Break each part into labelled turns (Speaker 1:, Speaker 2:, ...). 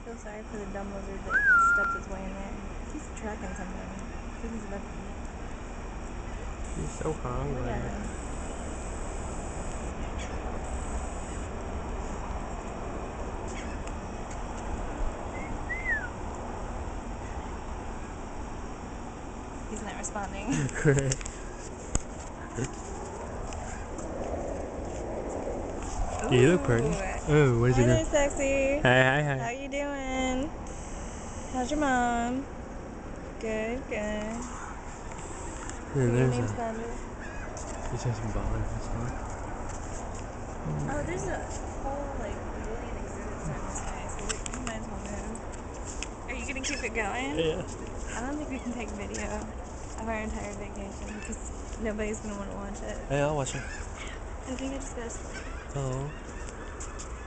Speaker 1: feel sorry for the dumb lizard that stubbed its way in there. He's tracking something. I think he's about to eat.
Speaker 2: He's so hungry.
Speaker 1: Look at him. He's not responding.
Speaker 2: You look pretty. Oh, what is
Speaker 1: Hi
Speaker 2: he
Speaker 1: there,
Speaker 2: doing?
Speaker 1: sexy.
Speaker 2: Hi.
Speaker 1: How you doing? How's your mom? Good.
Speaker 2: And
Speaker 1: Your
Speaker 2: there's
Speaker 1: name's Thunder.
Speaker 2: he's just balling this one.
Speaker 1: Oh, there's a whole billion exhibits on this guy, so we might as well move. Are you gonna keep it going?
Speaker 2: Yeah.
Speaker 1: I don't think we can take video of our entire vacation because nobody's gonna want to watch it.
Speaker 2: Hey, I'll watch it.
Speaker 1: I think I just got a spider.
Speaker 2: Oh.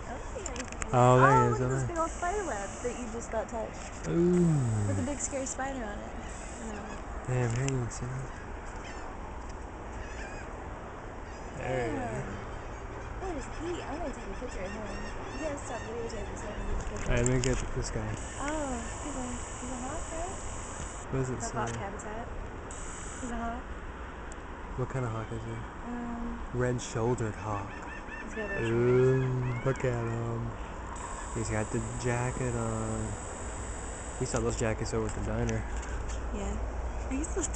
Speaker 1: I don't see anything.
Speaker 2: Oh, there he is,
Speaker 1: Look at
Speaker 2: over
Speaker 1: this
Speaker 2: there.
Speaker 1: big old spider web that you just got touched.
Speaker 2: Ooh.
Speaker 1: With a big scary spider on it. No.
Speaker 2: Damn, here you can see it. There you go.
Speaker 1: What is he? I'm gonna take a picture of him. You gotta stop videotaping so I can take a picture.
Speaker 2: Alright, let me get this guy.
Speaker 1: Oh, he's a hawk, right?
Speaker 2: What does it
Speaker 1: That's
Speaker 2: say?
Speaker 1: hawk habitat. He's a hawk.
Speaker 2: What kind of hawk is he? Red-shouldered hawk.
Speaker 1: He's got red shoulders.
Speaker 2: Ooh, look at him. He's got the jacket on. We saw those jackets over at the diner.
Speaker 1: Yeah. Are you still